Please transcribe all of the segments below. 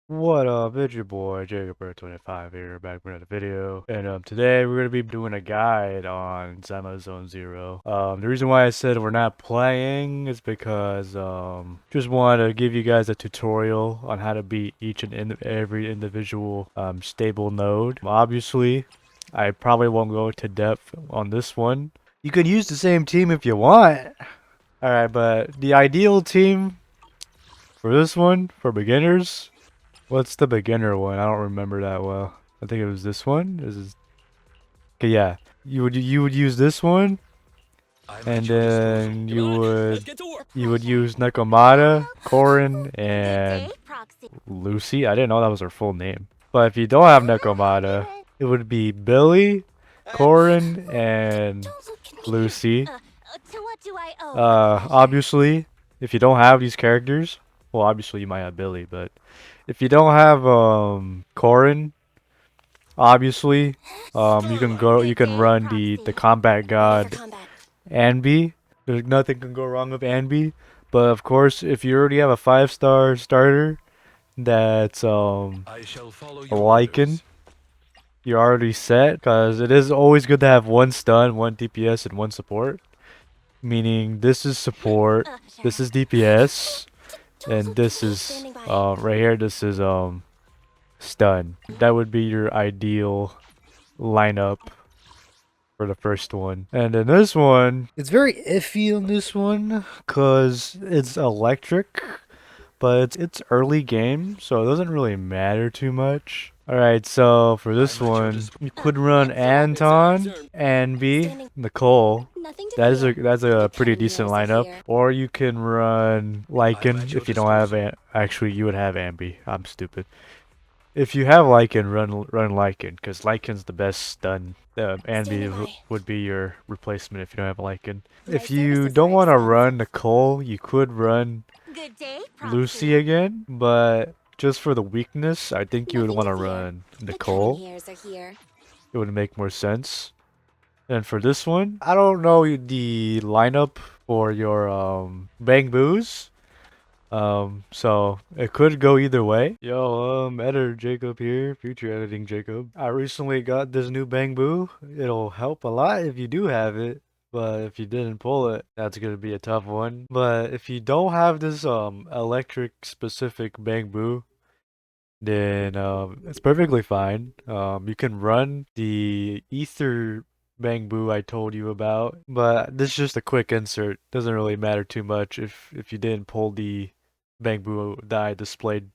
What up, it's your boy Jacob25 here, back with another video. And today we're gonna be doing a guide on Zenless Zone Zero. The reason why I said we're not playing is because just wanted to give you guys a tutorial on how to beat each and every individual stable node. Obviously, I probably won't go into depth on this one. You can use the same team if you want. Alright, but the ideal team for this one, for beginners. What's the beginner one? I don't remember that well. I think it was this one. This is okay. Yeah, you would use this one, and then you would use Nekomata, Korin, and Lucy. I didn't know that was her full name. But if you don't have Nekomata, it would be Billy, Korin, and Lucy. Obviously, if you don't have these characters, well, obviously you might have Billy, but if you don't have Korin, obviously, you can run the combat god Anby. There's nothing can go wrong with Anby. But of course, if you already have a 5-star starter that's a Lycan, you're already set. Because it is always good to have one stun, one DPS, and one support. Meaning this is support, this is DPS, and this is right here. This is stun. That would be your ideal lineup for the first one. And then this one, it's very iffy on this one because it's electric, but it's early game, so it doesn't really matter too much. Alright, so for this one, you could run Anton, Anby, Nicole. That's a pretty decent lineup. Or you can run Lycan if you don't have actually you would have Anby. I'm stupid. If you have Lycan, run Lycan, because Lycan's the best stun. Anby would be your replacement if you don't have Lycan. If you don't want to run Nicole, you could run Lucy again, but just for the weakness, I think you would want to run Nicole. It would make more sense. And for this one, I don't know the lineup for your Bang Boos. So it could go either way. Yo, editor Jacob here, future editing Jacob. I recently got this new Bang Boo. It'll help a lot if you do have it. But if you didn't pull it, that's gonna be a tough one. But if you don't have this electric specific Bang Boo, then it's perfectly fine. You can run the ether Bang Boo I told you about, but this is just a quick insert. Doesn't really matter too much if you didn't pull the Bang Boo that I displayed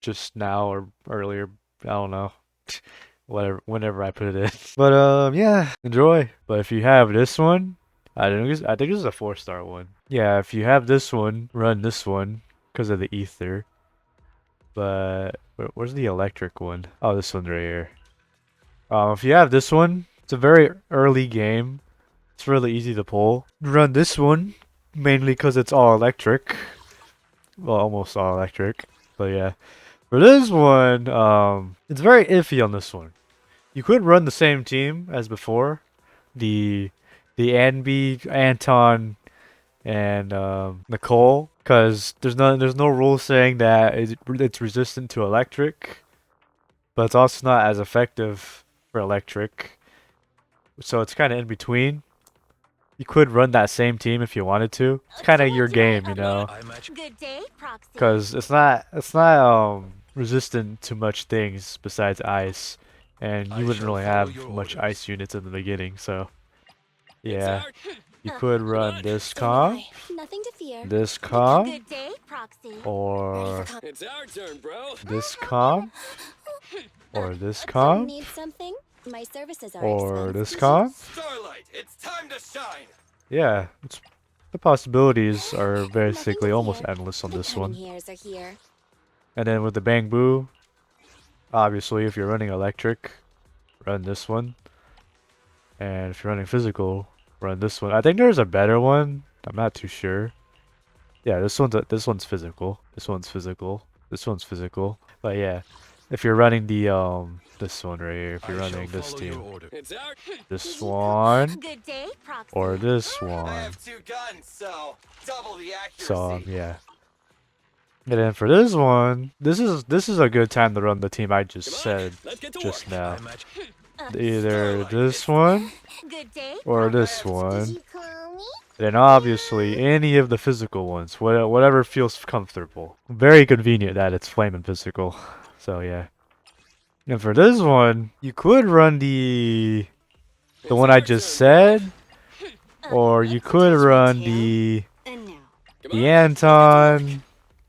just now or earlier. I don't know. Whatever, whenever I put it in. But yeah, enjoy. But if you have this one, I think this is a 4-star one. Yeah, if you have this one, run this one because of the ether. But where's the electric one? Oh, this one's right here. If you have this one, it's a very early game. It's really easy to pull. Run this one mainly because it's all electric. Well, almost all electric. But yeah, for this one, it's very iffy on this one. You could run the same team as before, the Anby, Anton, and Nicole, because there's no rule saying that it's resistant to electric, but it's also not as effective for electric. So it's kind of in between. You could run that same team if you wanted to. It's kind of your game, you know, because it's not resistant to much things besides ice, and you wouldn't really have much ice units in the beginning. So yeah, you could run this comp, this comp, or this comp, or this comp, or this comp. Yeah, the possibilities are basically almost endless on this one. And then with the Bang Boo, obviously if you're running electric, run this one. And if you're running physical, run this one. I think there's a better one. I'm not too sure. Yeah, this one's physical. This one's physical. This one's physical. But yeah, if you're running the this one right here, if you're running this team, this one or this one. So yeah. And then for this one, this is a good time to run the team I just said just now. Either this one or this one. Then obviously any of the physical ones, whatever feels comfortable. Very convenient that it's flame and physical. So yeah. And for this one, you could run the one I just said, or you could run the Anton,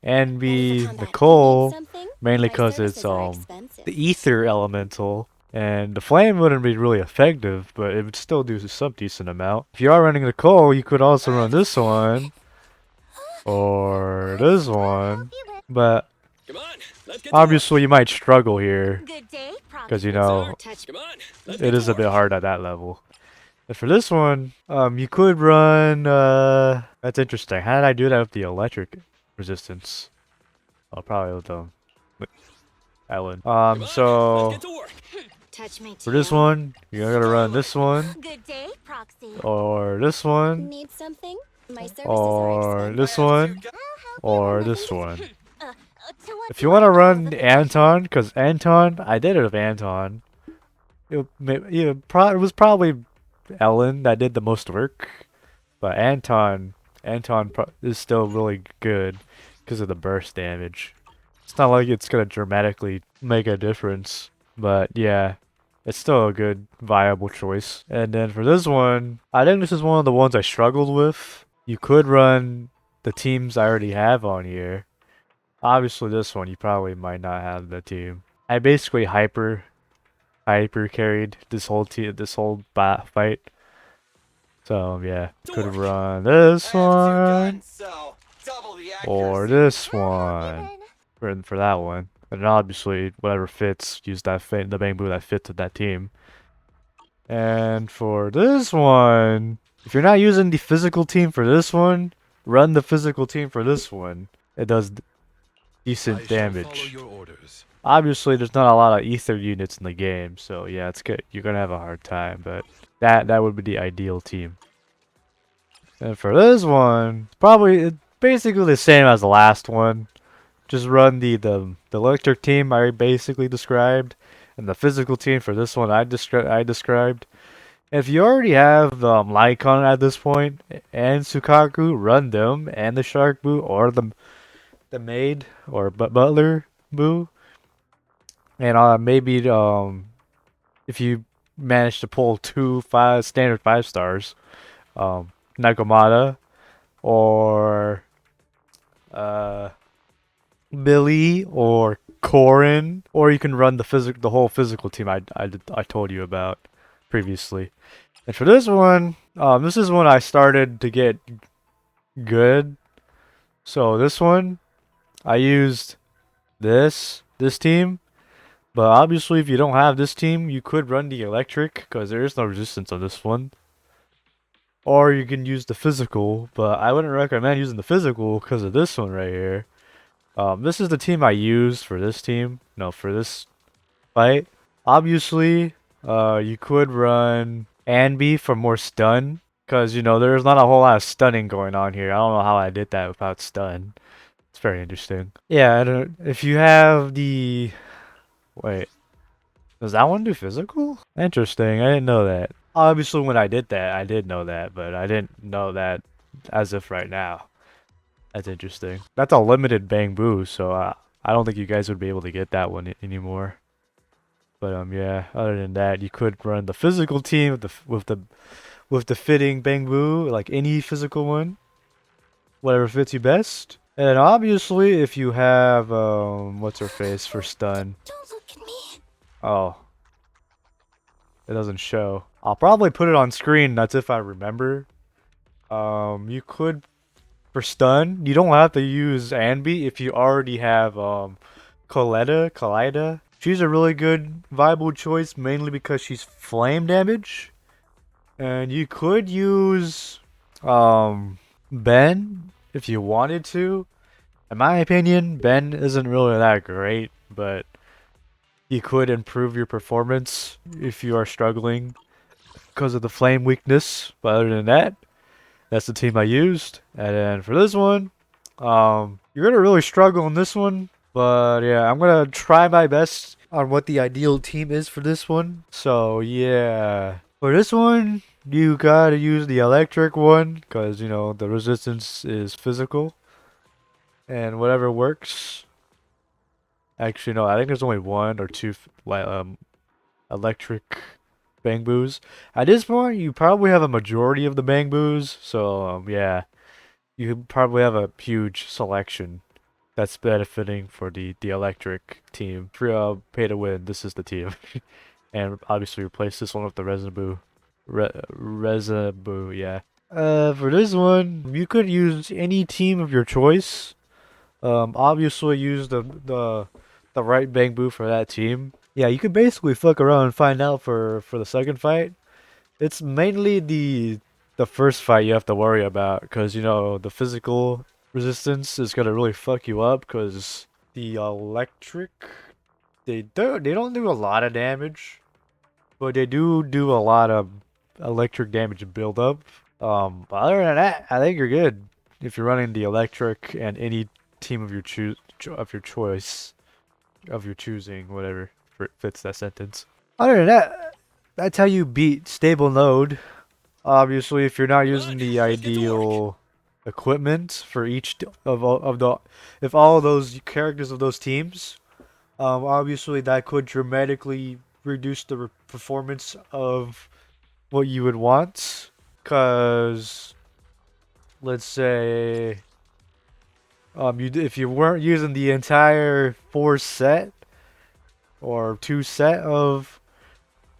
Envy, Nicole, mainly because it's the ether elemental. And the flame wouldn't be really effective, but it would still do some decent amount. If you are running Nicole, you could also run this one, or this one. But obviously you might struggle here, because you know, it is a bit hard at that level. And for this one, you could run, that's interesting. How did I do that with the electric resistance? Oh, probably with Ellen. So for this one, you're gonna run this one, or this one, or this one, or this one. If you want to run Anton, because Anton, I did it with Anton. It was probably Ellen that did the most work, but Anton is still really good because of the burst damage. It's not like it's gonna dramatically make a difference, but yeah, it's still a good, viable choice. And then for this one, I think this is one of the ones I struggled with. You could run the teams I already have on here. Obviously, this one you probably might not have the team. I basically hyper carried this whole fight. So yeah, could run this one or this one for that one, and obviously whatever fits, use the bamboo that fits with that team. And for this one, if you're not using the physical team for this one, run the physical team for this one. It does decent damage. Obviously, there's not a lot of ether units in the game, so yeah, it's good. You're gonna have a hard time, but that would be the ideal team. And for this one, it's basically the same as the last one. Just run the electric team I basically described, and the physical team for this one I described. If you already have Lycon at this point and Sukaku, run them and the Shark Boo or the maid or butler Boo, and maybe if you manage to pull standard 5 stars, Nagamata or Billy or Corin, or you can run the whole physical team I told you about previously. And for this one, this is when I started to get good. So this one, I used this team, but obviously if you don't have this team, you could run the electric because there is no resistance on this one. Or you can use the physical, but I wouldn't recommend using the physical because of this one right here. This is the team I used for this team. No, for this fight. Obviously, you could run Anby for more stun. Because, you know, there's not a whole lot of stunning going on here. I don't know how I did that without stun. It's very interesting. Yeah, if you have the... Wait. Does that one do physical? Interesting, I didn't know that. Obviously, when I did that, I did know that, but I didn't know that as of right now. That's interesting. That's a limited bamboo, so I don't think you guys would be able to get that one anymore. But yeah, other than that, you could run the physical team with the fitting bamboo, like any physical one, whatever fits you best. And obviously, if you have what's her face for stun? Don't look at me. Oh, it doesn't show. I'll probably put it on screen. That's if I remember. You could for stun. You don't have to use Anby if you already have Colida. She's a really good viable choice, mainly because she's flame damage. And you could use Ben if you wanted to. In my opinion, Ben isn't really that great, but you could improve your performance if you are struggling because of the flame weakness. But other than that, that's the team I used. And then for this one, You're gonna really struggle in this one, but yeah, I'm gonna try my best on what the ideal team is for this one. So yeah, for this one, you gotta use the electric one because you know the resistance is physical and whatever works. Actually, no, I think there's only one or two electric bang boos. At this point, you probably have a majority of the bang boos, so yeah, you probably have a huge selection that's benefiting for the electric team. For pay to win, this is the team, and obviously replace this one with the Rezabu, yeah. For this one, you could use any team of your choice. Obviously use the right bang boo for that team. Yeah, you could basically fuck around and find out for the second fight. It's mainly the first fight you have to worry about because you know the physical resistance is gonna really fuck you up because the electric they don't do a lot of damage, but they do a lot of electric damage build up. Other than that, I think you're good if you're running the electric and any team of your choice of your choosing, whatever fits that sentence. Other than that, that's how you beat stable node. Obviously, if you're not using the ideal equipment for each of the, if all of those characters of those teams, obviously that could dramatically reduce the performance of what you would want. Cause let's say, if you weren't using the entire four set or two set of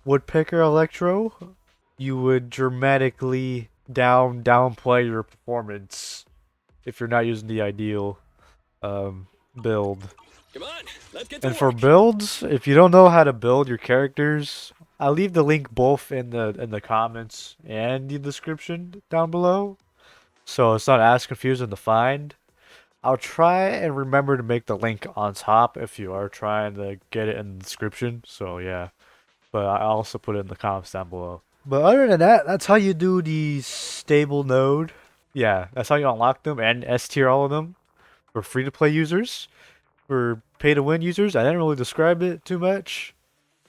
Woodpecker Electro, you would dramatically downplay your performance if you're not using the ideal build. Come on, let's get to And for work. builds, if you don't know how to build your characters, I'll leave the link both in the comments and the description down below. So it's not as confusing to find. I'll try and remember to make the link on top if you are trying to get it in the description. So yeah. But I also put it in the comments down below. But other than that, that's how you do the stable node. Yeah, that's how you unlock them and S tier all of them for free to play users. For pay to win users, I didn't really describe it too much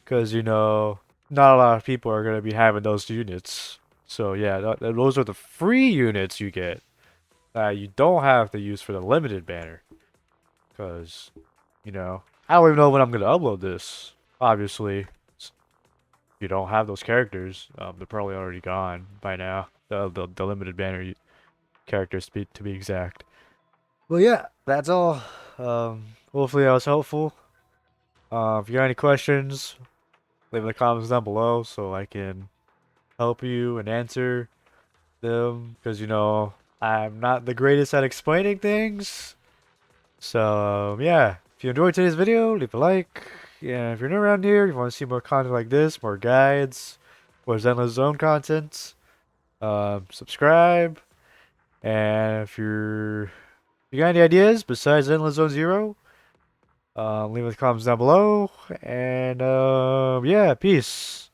because you know not a lot of people are gonna be having those units. So yeah, those are the free units you get. You don't have to use for the limited banner because you know I don't even know when I'm gonna upload this. Obviously, you don't have those characters, they're probably already gone by now. The limited banner characters to be exact. Well, yeah, that's all. Hopefully that was helpful. If you got any questions, leave in the comments down below so I can help you and answer them. Because you know I'm not the greatest at explaining things. So yeah, if you enjoyed today's video, leave a like. Yeah, if you're new around here, you want to see more content like this, more guides, more Zenless Zone content, subscribe. And if you got any ideas besides Zenless Zone Zero, leave in the comments down below. And yeah, peace.